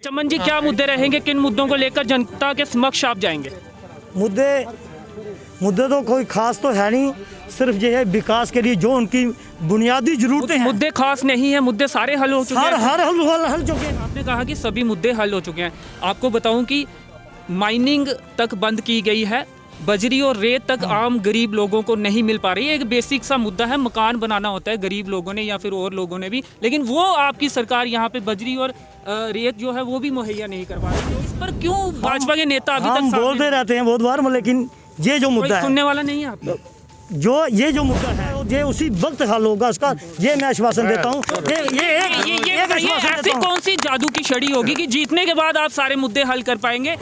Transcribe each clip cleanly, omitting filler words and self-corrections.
चमन जी, क्या मुद्दे रहेंगे, किन मुद्दों को लेकर जनता के समक्ष आप जाएंगे? मुद्दे तो कोई खास तो है नहीं, सिर्फ ये है विकास के लिए जो उनकी बुनियादी जरूरतें हैं। मुद्दे खास नहीं है, मुद्दे सारे हल हो चुके हैं। हर हल चुके हैं। आपने कहा कि सभी मुद्दे हल हो चुके हैं। आपको बताऊं कि माइनिंग तक बंद की गई है, बजरी और रेत तक आम गरीब लोगों को नहीं मिल पा रही है। एक बेसिक सा मुद्दा है, मकान बनाना होता है गरीब लोगों ने या फिर और लोगों ने भी, लेकिन वो आपकी सरकार यहाँ पे बजरी और रेत जो है वो भी मुहैया नहीं करवा रही है। इस पर क्यों भाजपा के नेता अभी हम तक बोलते रहते हैं बहुत बार, लेकिन ये जो मुद्दा है, सुनने वाला नहीं है आपको? ये जो मुद्दा है ये उसी वक्त हल होगा उसका, ये मैं आश्वासन देता हूँ। ये ऐसी कौन सी जादू की छड़ी होगी कि जीतने के बाद आप सारे मुद्दे हल कर पाएंगे?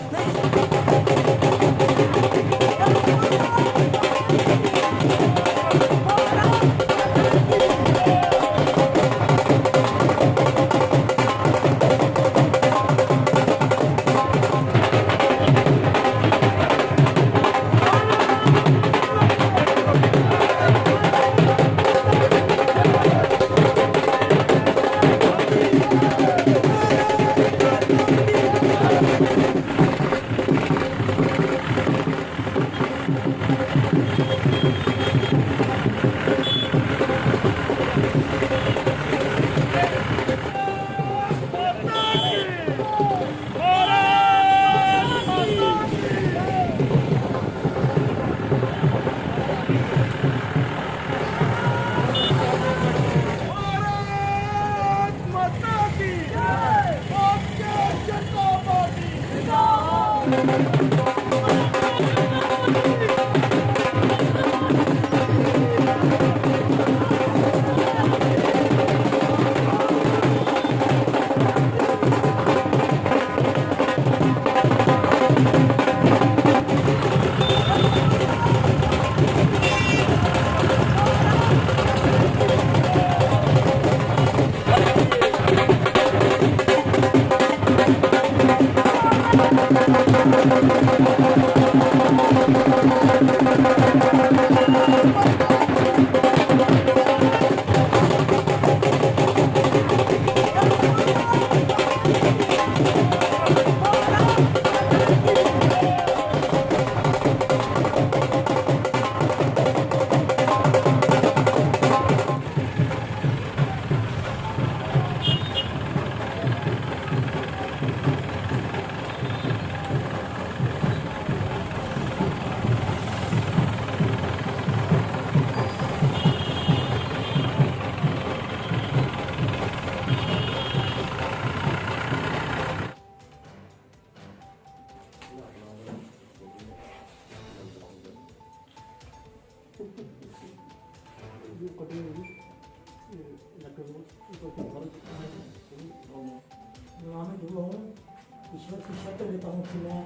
ईश्वर की शर्त लेता हूँ कि मैं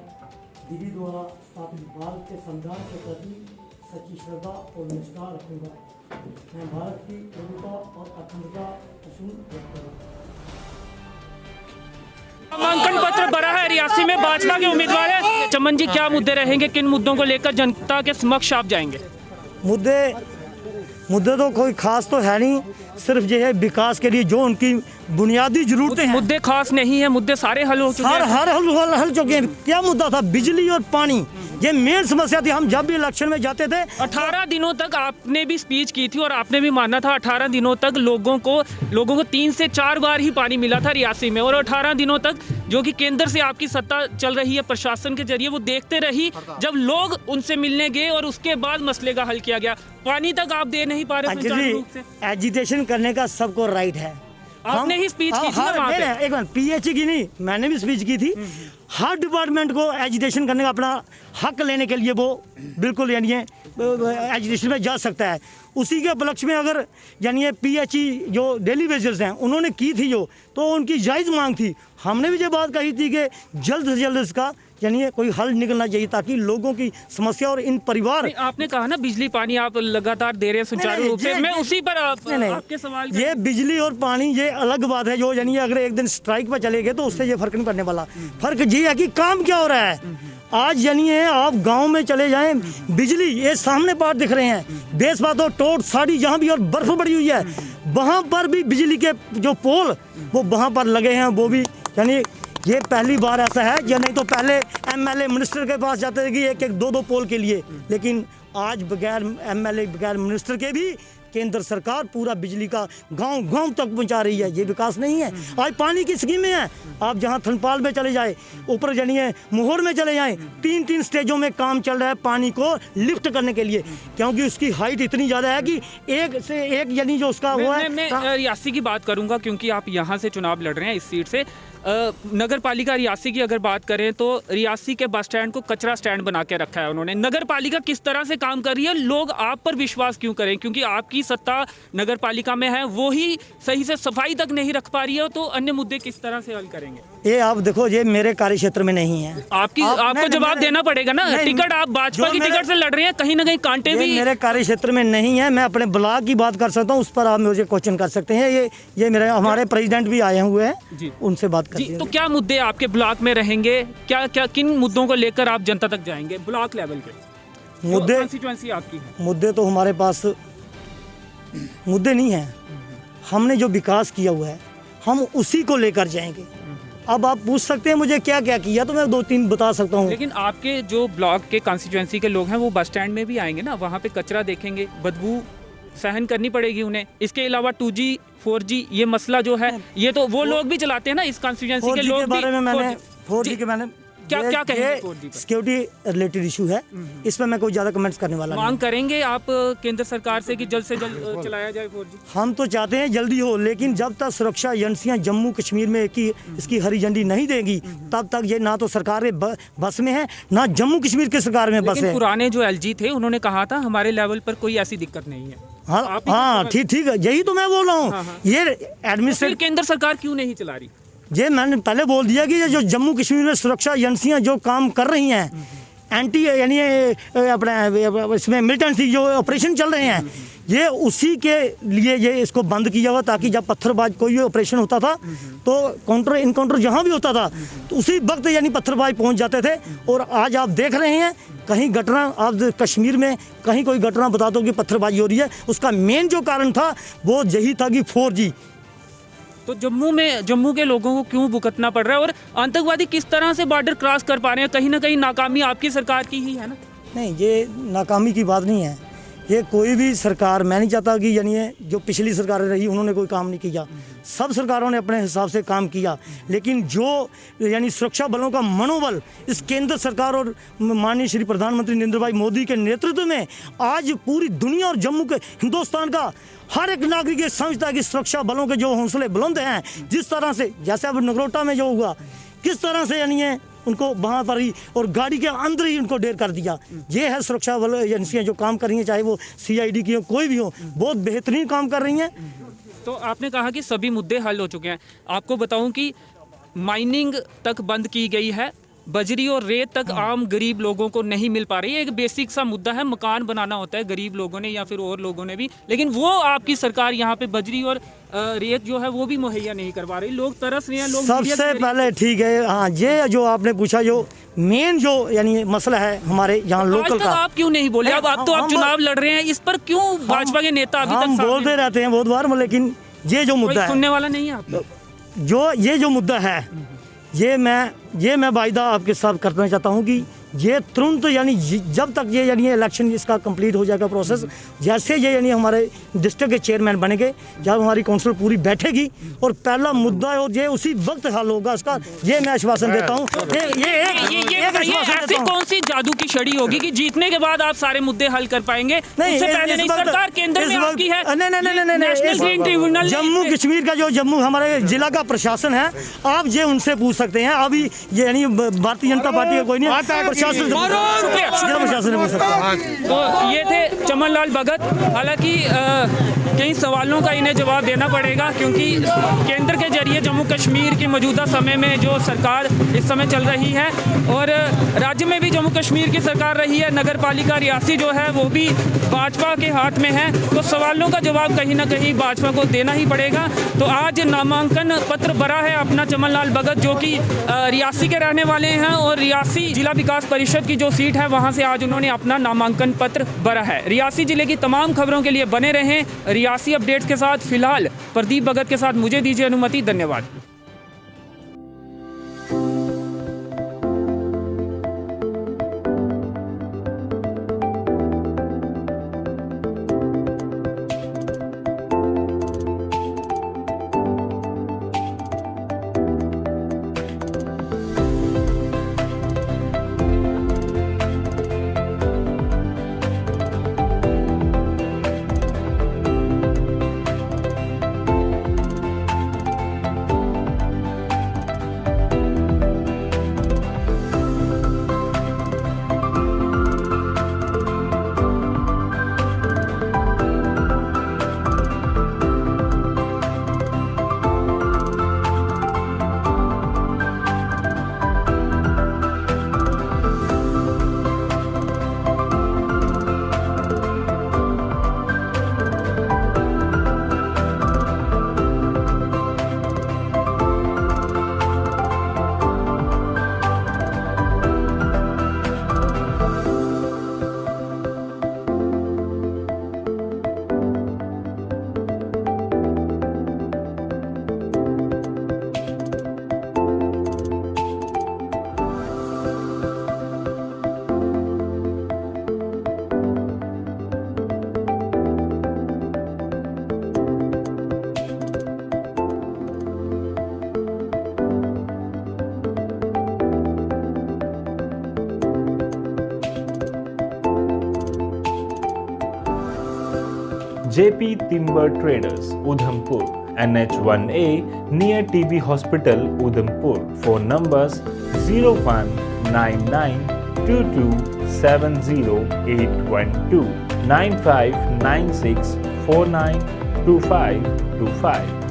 दीदी द्वारा स्थापित भारत के संविधान के प्रति सच्ची श्रद्धा और निष्ठा रखूँगा। मैं भारत की प्रभुता और अखंडता असूल रखूँगा। नामांकन पत्र भरा है, रियासी में भाजपा के उम्मीदवार है। चमन जी, क्या मुद्दे रहेंगे, किन मुद्दों को लेकर जनता के समक्ष आप जाएंगे? मुद्दे तो कोई खास तो है नहीं, सिर्फ ये है विकास के लिए जो उनकी बुनियादी जरूरतें हैं। मुद्दे खास नहीं है, मुद्दे सारे हल हो चुके हैं। हर हल चुके हैं। क्या मुद्दा था? बिजली और पानी, ये मेन समस्या थी। हम जब भी इलेक्शन में जाते थे 18 दिनों तक आपने भी स्पीच की थी और आपने भी माना था 18 दिनों तक लोगों को 3 से 4 बार ही पानी मिला था रियासी में, और 18 दिनों तक जो कि केंद्र से आपकी सत्ता चल रही है प्रशासन के जरिए, वो देखते रही जब लोग उनसे मिलने गए और उसके बाद मसले का हल किया गया। पानी तक आप दे नहीं पा रहे सुचारू रूप से। एजिटेशन करने का सबको राइट है। आपने ही स्पीच की थी ना वहाँ पे। एक मिनट, पीएचई की नहीं, मैंने भी स्पीच की थी। हर डिपार्टमेंट को एजुकेशन करने का अपना हक लेने के लिए वो बिल्कुल यानी एजुकेशन में जा सकता है। उसी के उपलक्ष्य में अगर यानी पीएचई जो डेली वेजेस हैं उन्होंने की थी जो, तो उनकी जायज़ मांग थी। हमने भी ये बात कही थी कि जल्द से जल्द इसका यानी कोई हल निकलना चाहिए ताकि लोगों की समस्या और इन परिवार। आपने कहा ना बिजली पानी आप लगातार दे रहे हैं सुचारू रूप से, मैं उसी पर आपके सवाल। ये बिजली और पानी ये अलग बात है, जो यानी अगर एक दिन स्ट्राइक पर चले गए तो उससे ये फर्क नहीं पड़ने वाला। फर्क ये है कि काम क्या हो रहा है। आज यानी है आप गांव में चले जाएं, बिजली ये सामने पार दिख रहे हैं, बेसबात और टोट साड़ी जहां भी और बर्फ पड़ी हुई है वहां पर भी बिजली के जो पोल वो वहां पर लगे हैं, वो भी यानी ये पहली बार ऐसा है, या नहीं तो पहले एमएलए मिनिस्टर के पास जाते थे कि एक एक दो दो पोल के लिए, लेकिन आज बगैर एमएलए बगैर मिनिस्टर के भी केंद्र सरकार पूरा बिजली का गांव गांव तक पहुंचा रही है। ये विकास नहीं है। आज पानी की स्कीमें हैं, आप जहां थनपाल में चले जाए, ऊपर जानिए मोहर में चले जाएं, 3 स्टेजों में काम चल रहा है पानी को लिफ्ट करने के लिए, क्योंकि उसकी हाइट इतनी ज़्यादा है कि एक से एक यानी जो उसका हुआ है। मैं रियासी की बात करूंगा क्योंकि आप यहाँ से चुनाव लड़ रहे हैं इस सीट से। नगर पालिका रियासी की अगर बात करें तो रियासी के बस स्टैंड को कचरा स्टैंड बना के रखा है उन्होंने। नगर पालिका किस तरह से काम कर रही है, लोग आप पर विश्वास क्यों करें? क्योंकि आपकी सत्ता नगर पालिका में है, वो ही सही से सफाई तक नहीं रख पा रही है, तो अन्य मुद्दे किस तरह से हल करेंगे? ये आप देखो, ये मेरे कार्य क्षेत्र में नहीं है। आपको जवाब देना पड़ेगा ना। टिकट आप भाजपा की टिकट से लड़ रहे हैं, कहीं ना कहीं कांटे भी मेरे कार्य क्षेत्र में नहीं है। मैं अपने ब्लॉक की बात कर सकता हूँ, उस पर आप मुझे क्वेश्चन कर सकते हैं। ये मेरे हमारे प्रेसिडेंट भी आए हुए हैं, उनसे बात कर। तो क्या मुद्दे आपके ब्लॉक में रहेंगे? क्या क्या किन मुद्दों को लेकर आप जनता तक जाएंगे ब्लॉक लेवल के? मुद्दे कॉन्स्टिट्यूएंसी आपकी है। मुद्दे तो हमारे पास मुद्दे नहीं हैं। हमने जो विकास किया हुआ है हम उसी को लेकर जाएंगे। अब आप पूछ सकते हैं मुझे क्या क्या किया, तो मैं 2-3 बता सकता हूँ। लेकिन आपके जो ब्लॉक के कॉन्स्टिट्यूएंसी के लोग हैं वो बस स्टैंड में भी आएंगे ना, वहाँ पे कचरा देखेंगे, बदबू सहन करनी पड़ेगी उन्हें। इसके अलावा 2G 4G ये मसला जो है, ये तो वो लोग भी चलाते हैं ना इस कॉन्स्टिट्यूएंसी के लोग। 4G के मैंने क्या कहेंगे 4G पर? सिक्योरिटी रिलेटेड इशू है, इसमें मैं कोई ज़्यादा कमेंट्स करने वाला नहीं। मांग करेंगे आप केंद्र सरकार से कि जल्द से जल्द चलाया जाए 4G? हम तो चाहते हैं जल्दी हो, लेकिन जब तक सुरक्षा एजेंसियां जम्मू कश्मीर में इसकी हरी झंडी नहीं देगी, तब तक ये ना तो सरकार बस में है, ना जम्मू कश्मीर की सरकार में बस है। पुराने जो LG थे उन्होंने कहा था हमारे लेवल पर कोई ऐसी दिक्कत नहीं है। हाँ ठीक है, यही तो मैं बोल रहा हूँ। ये एडमिनिस्ट्रेटिव केंद्र सरकार क्यों नहीं चला रही? ये मैंने पहले बोल दिया कि ये जो जम्मू कश्मीर में सुरक्षा एजेंसियां जो काम कर रही हैं, एंटी यानी अपना इसमें मिलिटेंसी जो ऑपरेशन चल रहे हैं, ये उसी के लिए ये इसको बंद किया हुआ, ताकि जब पत्थरबाज कोई ऑपरेशन होता था तो काउंटर इनकाउंटर जहाँ भी होता था तो उसी वक्त यानी पत्थरबाज पहुँच जाते थे। और आज आप देख रहे हैं कहीं घटना, आप कश्मीर में कहीं कोई घटना बता दो कि पत्थरबाजी हो रही है, उसका मेन जो कारण था वो यही था कि 4G। तो जम्मू के लोगों को क्यों भुगतना पड़ रहा है? और आतंकवादी किस तरह से बॉर्डर क्रॉस कर पा रहे हैं? कहीं ना कहीं नाकामी आपकी सरकार की ही है ना? नहीं, ये नाकामी की बात नहीं है। ये कोई भी सरकार, मैं नहीं चाहता कि यानी जो पिछली सरकारें रही उन्होंने कोई काम नहीं किया, सब सरकारों ने अपने हिसाब से काम किया, लेकिन जो यानी सुरक्षा बलों का मनोबल इस केंद्र सरकार और माननीय श्री प्रधानमंत्री नरेंद्र भाई मोदी के नेतृत्व में आज पूरी दुनिया और जम्मू के हिंदुस्तान का हर एक नागरिक ये समझता है कि सुरक्षा बलों के जो हौसले बुलंद हैं, जिस तरह से जैसे अब नगरोटा में जो हुआ, किस तरह से यानी उनको वहाँ पर ही और गाड़ी के अंदर ही उनको ढेर कर दिया। ये है सुरक्षा बल एजेंसियाँ जो काम कर रही हैं, चाहे वो CID की हो, कोई भी हो, बहुत बेहतरीन काम कर रही हैं। तो आपने कहा कि सभी मुद्दे हल हो चुके हैं। आपको बताऊं कि माइनिंग तक बंद की गई है, बजरी और रेत तक आम गरीब लोगों को नहीं मिल पा रही है। एक बेसिक सा मुद्दा है, मकान बनाना होता है गरीब लोगों ने या फिर और लोगों ने भी, लेकिन वो आपकी सरकार यहाँ पे बजरी और रेत जो है वो भी मुहैया नहीं करवा रही। लोग तरस रहे हैं। लोग सबसे पहले ठीक है, हाँ, ये जो आपने पूछा जो मेन जो यानी मसला है हमारे यहाँ लोकल का, आप क्यों नहीं बोले? अब तो आप चुनाव लड़ रहे हैं, इस पर क्यों भाजपा के नेता अभी तक बोलते रहते हैं बहुत बार, लेकिन ये जो मुद्दा है, सुनने वाला नहीं है आप ये जो मुद्दा है, ये मैं वायदा आपके साथ करना चाहता हूँ कि ये तुरंत यानी जब तक ये यानी इलेक्शन इसका कंप्लीट हो जाएगा प्रोसेस, जैसे ये यानी हमारे डिस्ट्रिक्ट के चेयरमैन बनेंगे, जब हमारी काउंसिल पूरी बैठेगी और पहला मुद्दा है और ये उसी वक्त हल होगा इसका, ये मैं आश्वासन देता हूँ। ऐसी कौन सी जादू की छड़ी होगी कि जीतने के बाद आप सारे मुद्दे हल कर पाएंगे? उससे पहले नहीं, सरकार केंद्र में आपकी है। नहीं, जम्मू कश्मीर का जो जम्मू हमारे जिला का प्रशासन है, आप ये उनसे पूछ सकते हैं। अभी ये यानी भारतीय जनता पार्टी का कोई नहीं, तो ये थे चमन लाल भगत। हालांकि कई सवालों का इन्हें जवाब देना पड़ेगा, क्योंकि केंद्र के जरिए जम्मू कश्मीर की मौजूदा समय में जो सरकार इस समय चल रही है और राज्य में भी जम्मू कश्मीर की सरकार रही है, नगर पालिका रियासी जो है वो भी भाजपा के हाथ में है, तो सवालों का जवाब कहीं ना कहीं भाजपा को देना ही पड़ेगा। तो आज नामांकन पत्र भरा है अपना चमन लाल भगत, जो कि रियासी के रहने वाले हैं और रियासी जिला विकास परिषद की जो सीट है वहां से आज उन्होंने अपना नामांकन पत्र भरा है। रियासी जिले की तमाम खबरों के लिए बने रहें रियासी अपडेट्स के साथ। फिलहाल प्रदीप भगत के साथ मुझे दीजिए अनुमति। धन्यवाद। JP Timber Traders, Udhampur, NH1A near TB Hospital, Udhampur. Phone numbers 019922700812 9596492525.